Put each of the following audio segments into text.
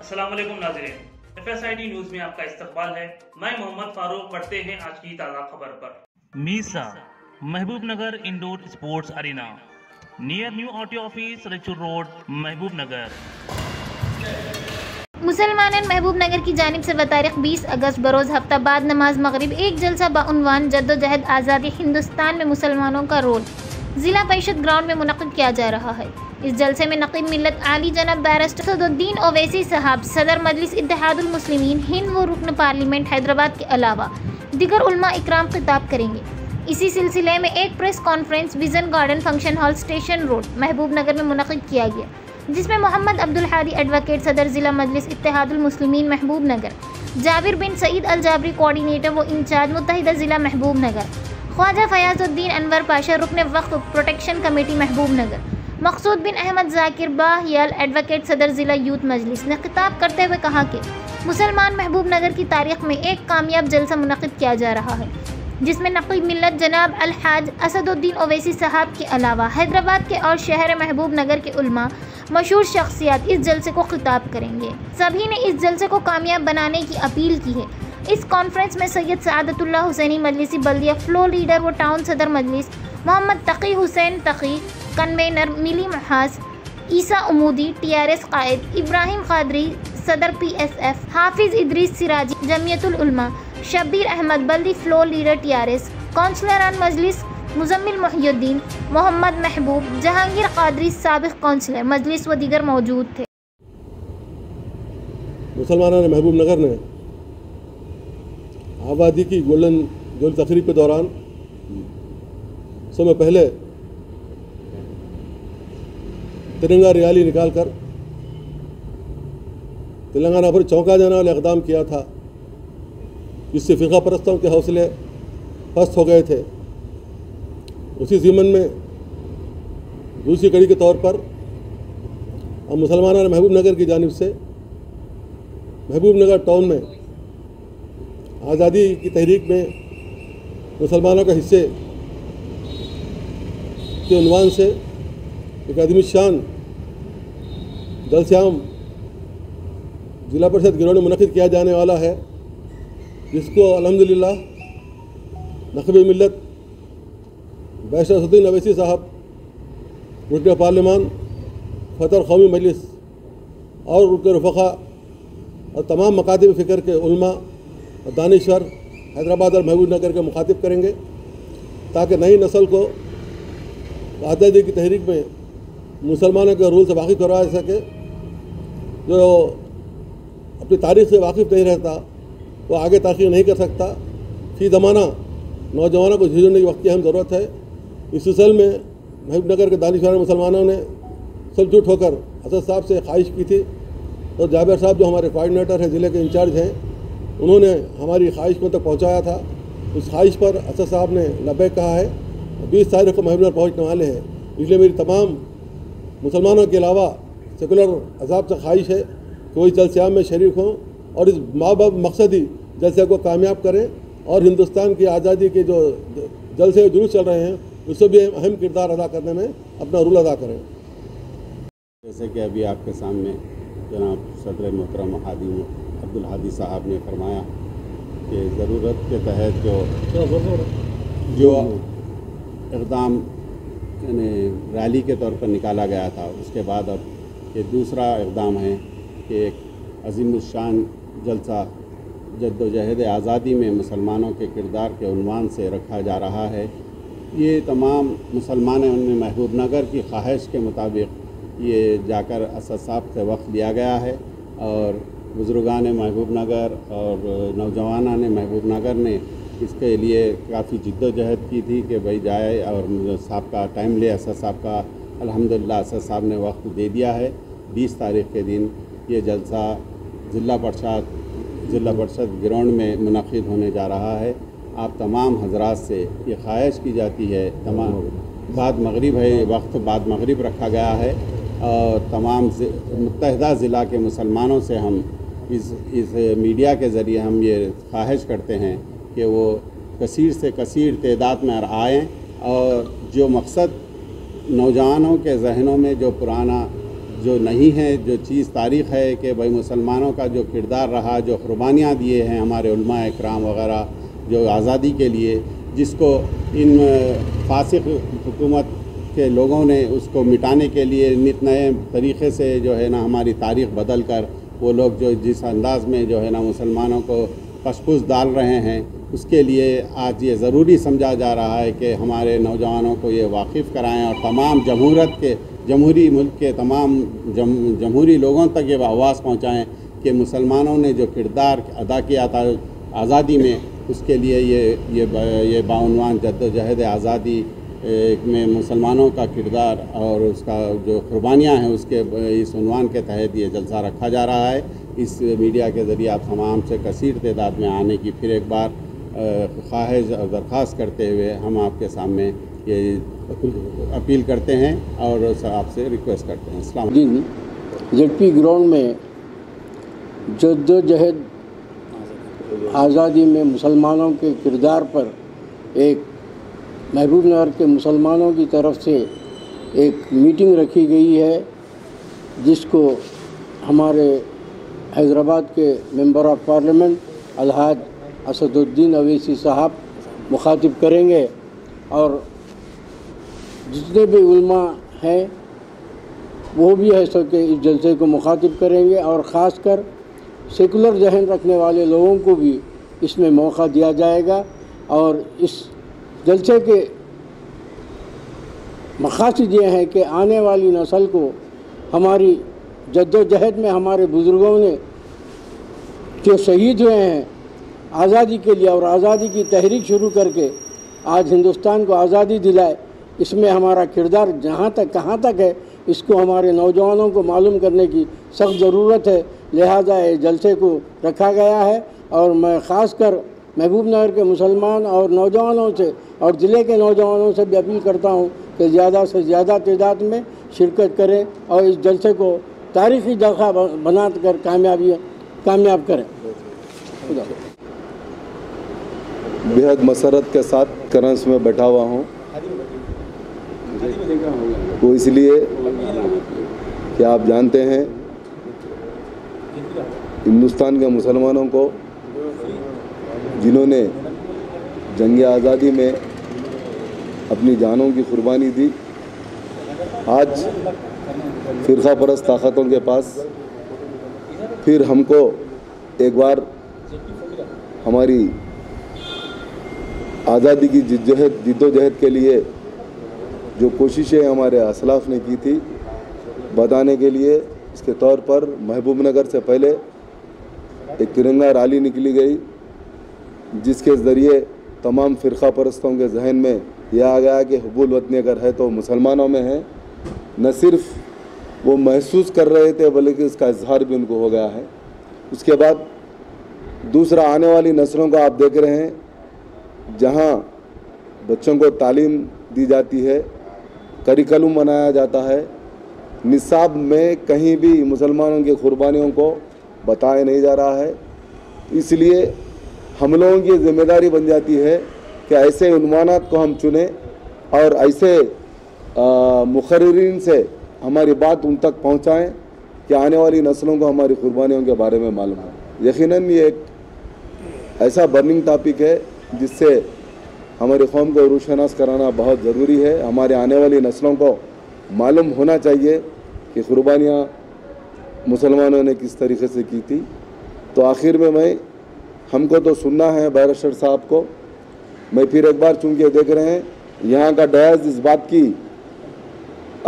अस्सलाम वालेकुम नाज़रीन, FSID न्यूज़ में आपका इस्तकबाल है। मैं मोहम्मद फारूक। पढ़ते हैं आज की ताज़ा खबर पर। मीसा Mahbub Nagar indoor sports arena near new auto office Raichur road Mahbub Nagar. मुसलमान महबूब नगर की जानिब से बतारीख 20 अगस्त बरोज़ हफ्ता बाद नमाज मगरिब एक जलसा बाउनवान जद्दोजहद आज़ादी हिंदुस्तान में मुसलमानों का रोल ज़िला परिषद ग्राउंड में मुनक़िद किया जा रहा है। इस जलसे में नक़ीब मिल्लत आली जनाब बैरिस्टर असदुद्दीन ओवैसी साहब, सदर मजलिस इत्तेहादुल मुस्लिमीन हिंद व रुकन पार्लियामेंट हैदराबाद के अलावा दीगर उलमा इकराम खिताब करेंगे। इसी सिलसिले में एक press conference vision garden function hall station road Mahbub नगर में मुनक़िद किया गया, जिसमें मोहम्मद अब्दुल हादी एडवोकेट सदर ज़िला मजलिस इत्तेहादुल मुस्लिमीन महबूब नगर, जाबिर बिन सईद अल जाबरी कोऑर्डिनेटर व इंचार्ज मुत्तहिदा ज़िला महबूब नगर, ख्वाजा फयाजुद्दीन अनवर पाशा रुकन वक्फ प्रोटेक्शन कमेटी महबूब नगर, मकसूद बिन अहमद ज़ाकिर बाहियाल एडवोकेट सदर ज़िला यूथ मजलिस ने खिताब करते हुए कहा कि मुसलमान महबूब नगर की तारीख़ में एक कामयाब जलसा मुनक़िद किया जा रहा है, जिसमें नक़ीब मिल्लत जनाब अलहाज असदुद्दीन ओवैसी साहब के अलावा हैदराबाद के और शहर महबूब नगर के उलमा मशहूर शख्सियत इस जलसे को खिताब करेंगे। सभी ने इस जलसे को कामयाब बनाने की अपील की है। इस कॉन्फ्रेंस में सैयद सआदतुल्लाह हुसैनी मजलिसी बल्दिया फ्लो लीडर व टाउन सदर मजलिस, मोहम्मद तकी हुसैन तकी कन्वेनर मिली महाज, ईसा उमूदी TRS कायद, इब्राहिम कादरी सदर PSF, हाफिज इदरीस सिराजी जमियतुल उलमा, शब्बीर अहमद बल्दी फ्लो लीडर TRS, काउंसलरान मजलिस मुजम्मिल मुहियुद्दीन, मोहम्मद महबूब, जहांगीर कादरी साबिक काउंसलर मजलिस व दीगर मौजूद थे। मुसलमानों ने महबूब नगर ने आबादी की गोल्डन जुल तकरीब के दौरान समय पहले तिरंगा रैली निकालकर तेलंगाना पर चौंका देने वाला इक़दाम किया था, जिससे फ़िक़ा परस्तों के हौसले पस्त हो गए थे। उसी ज़िमन में दूसरी कड़ी के तौर पर अब मुसलमानों ने महबूब नगर की जानिब से महबूब नगर टाउन में आज़ादी की तहरीक में मुसलमानों के हिस्से के उन्वान से एक आदमी शान जलस्याम ज़िला परिषद गिरोह में मुनक़िद किया जाने वाला है, जिसको अल्हम्दुलिल्लाह नक़ीब मिल्लत बैरिस्टर असदुद्दीन ओवैसी साहब, रुकन पार्लियामान, फ़तर कौमी मजलिस और रुकन रफ़क़ा और तमाम मकातिब फ़िक्र के उलमा और दानिश्वर हैदराबाद और महबूब नगर के मुखातिब करेंगे, ताकि नई नस्ल को आज़ादी की तहरीक में मुसलमानों के रूल से वाकिफ़ करवाया जा सके। जो अपनी तारीख़ से वाकिफ़ नहीं रहता वो आगे तरक्की नहीं कर सकता। फी ज़माना नौजवानों को झिझकने की वक्त की अहम ज़रूरत है। इस सिलसिले में महबूब नगर के दानिशवर मुसलमानों ने एकजुट होकर असद साहब से ख्वाहिश की थी, तो जाबिर साहब जो हमारे कोऑर्डिनेटर हैं, ज़िले के इंचार्ज हैं, उन्होंने हमारी ख्वाहिश को तक पहुँचाया था। उस ख्वाहिश पर असद साहब ने लब्बैक कहा है। 20 तारीख को महबूब नगर पहुँचने वाले हैं, इसलिए मेरी तमाम मुसलमानों के अलावा सेकुलर अहज़ाब से ख्वाहिश है कि वही जलस्याम में शरीक हों और इस माबाब मकसदी जलसे को कामयाब करें और हिंदुस्तान की आज़ादी के जो जलसे जुलूस चल रहे हैं उससे भी अहम किरदार अदा करने में अपना रोल अदा करें। जैसे कि अभी आपके सामने जनाब सदर मोहतरम अब्दुल हादी साहब ने फरमाया कि ज़रूरत के तहत जो इक़दाम यानी रैली के तौर पर निकाला गया था, उसके बाद अब ये दूसरा इक़दाम है कि एक अज़ीमुश्शान जलसा जद्दोजहद आज़ादी में मुसलमानों के किरदार के उन्वान से रखा जा रहा है। ये तमाम मुसलमानों ने महबूब नगर की ख्वाहिश के मुताबिक ये जाकर असद साहब से वक्त लिया गया है और बुज़ुर्गान महबूब नगर और नौजवानान महबूब नगर ने इसके लिए काफ़ी जिद्दोजहद की थी कि भाई जाए और साहब का टाइम ले। असद साहब का अल्हम्दुलिल्लाह असद साहब ने वक्त दे दिया है। 20 तारीख़ के दिन ये जलसा ज़िला परिषद ग्राउंड में मुनक़िद होने जा रहा है। आप तमाम हजरात से ये ख्वाहिश की जाती है, तमाम बाद मगरिब है, वक्त बाद मगरिब रखा गया है और तमाम मुत्तहिदा ज़िला के मुसलमानों से हम इस मीडिया के ज़रिए हम ये ख्वाहिश करते हैं कि वो कसीर से कसीर तादाद में आएँ और जो मकसद नौजवानों के जहनों में जो पुराना جو نہیں ہے، جو چیز تاریخ ہے کہ بھائی مسلمانوں کا جو کردار رہا، جو قربانیاں دیے ہیں ہمارے علماء اکرام وغیرہ جو آزادی کے لیے، جس کو ان فاسق حکومت کے لوگوں نے اس کو مٹانے کے لیے نت نئے طریقے سے جو ہے نا ہماری تاریخ بدل کر وہ لوگ جو جس انداز میں جو ہے نا مسلمانوں کو پس ڈال رہے ہیں، اس کے لیے آج یہ ضروری سمجھا جا رہا ہے کہ ہمارے نوجوانوں کو یہ واقف کرائیں اور تمام جمہوری ملک کے تمام جمہوری لوگوں تک یہ آواز پہنچائیں کہ مسلمانوں نے جو کردار ادا کیا تھا آزادی میں، اس کے لیے یہ بعنوان جدوجہد آزادی میں مسلمانوں کا کردار اور اس کا جو قربانیاں ہیں اس عنوان کے تحت یہ جلسہ رکھا جا رہا ہے۔ اس میڈیا کے ذریعے آپ تمام سے کثیر تعداد میں آنے کی پھر ایک بار خواہش اور درخواست کرتے ہوئے ہم آپ کے سامنے یہ اپیل کرتے ہیں اور آپ سے ریکویسٹ کرتے ہیں۔ السلام علیکم۔ زیڈ پی گراؤنڈ میں جدوجہد آزادی میں مسلمانوں کے کردار پر ایک محبوب نگر کے مسلمانوں کی طرف سے ایک میٹنگ رکھی گئی ہے، جس کو ہمارے حیدرآباد کے ممبر آف پارلیمنٹ الحاج اسد الدین اویسی صاحب مخاطب کریں گے، اور جتنے بھی علماء ہیں وہ بھی ہے سو کہ اس جلسے کو مخاطب کریں گے، اور خاص کر سیکولر ذہن رکھنے والے لوگوں کو بھی اس میں موقع دیا جائے گا، اور اس جلسے کے مقاصد یہ ہیں کہ آنے والی نسل کو ہماری جدوجہد میں ہمارے بزرگوں نے جو شہید ہوئے ہیں آزادی کے لیے اور آزادی کی تحریک شروع کر کے آج ہندوستان کو آزادی دلائے، اس میں ہمارا کردار جہاں تک کہاں تک ہے اس کو ہمارے نوجوانوں کو معلوم کرنے کی سخت ضرورت ہے، لہذا اس جلسے کو رکھا گیا ہے۔ اور میں خاص کر محبوب نگر کے مسلمان اور نوجوانوں سے اور ضلع کے نوجوانوں سے بھی اپیل کرتا ہوں کہ زیادہ سے زیادہ تعداد میں شرکت کریں اور اس جلسے کو تاریخی جگہ بنا کر کامیاب کریں۔ بےحد مسرت کے ساتھ کرنس میں بیٹھا ہوا ہوں، وہ اس لیے کہ آپ جانتے ہیں ہندوستان کے مسلمانوں کو جنہوں نے جنگ آزادی میں اپنی جانوں کی قربانی دی، آج فرقہ پرست طاقتوں کے پاس پھر ہم کو ایک بار ہماری آزادی کی جدوجہد کے لیے جو کوششیں ہمارے اسلاف نے کی تھی بتانے کے لیے اس کے طور پر محبوب نگر سے پہلے ایک ترنگا ریلی نکلی گئی، جس کے ذریعے تمام فرقہ پرستوں کے ذہن میں یہ آ گیا کہ حب الوطنی اگر ہے تو مسلمانوں میں ہے۔ نہ صرف وہ محسوس کر رہے تھے بلکہ اس کا اظہار بھی ان کو ہو گیا ہے۔ اس کے بعد دوسرا آنے والی نسلوں کو آپ دیکھ رہے ہیں، جہاں بچوں کو تعلیم دی جاتی ہے، کریکلم بنایا جاتا ہے، نصاب میں کہیں بھی مسلمانوں کی قربانیوں کو بتایا نہیں جا رہا ہے۔ اس لیے ہم لوگوں کی ذمہ داری بن جاتی ہے کہ ایسے عنوانات کو ہم چنیں اور ایسے مقررین سے ہماری بات ان تک پہنچائیں کہ آنے والی نسلوں کو ہماری قربانیوں کے بارے میں معلوم ہو۔ یقیناً یہ ایک ایسا برننگ ٹاپک ہے جس سے ہماری قوم کو روشناس کرانا بہت ضروری ہے۔ ہمارے آنے والی نسلوں کو معلوم ہونا چاہیے کہ قربانیاں مسلمانوں نے کس طریقے سے کی تھی۔ تو آخر میں ہم کو تو سننا ہے بیرسٹر صاحب کو، میں پھر ایک بار چونکہ دیکھ رہے ہیں یہاں کا ڈائز اس بات کی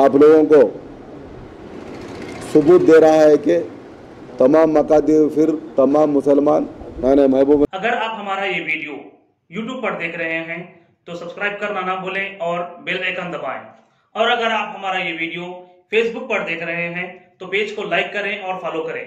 آپ لوگوں کو ثبوت دے رہا ہے کہ تمام مقادیر پھر تمام مسلمان محبوب۔ اگر آپ ہمارا یہ ویڈیو YouTube پر دیکھ رہے ہیں تو سبسکرائب کرنا نہ بھولیں اور بیل آئیکن دبائیں، اور اگر آپ ہمارا یہ ویڈیو Facebook پر دیکھ رہے ہیں تو پیج کو لائک کریں اور فالو کریں۔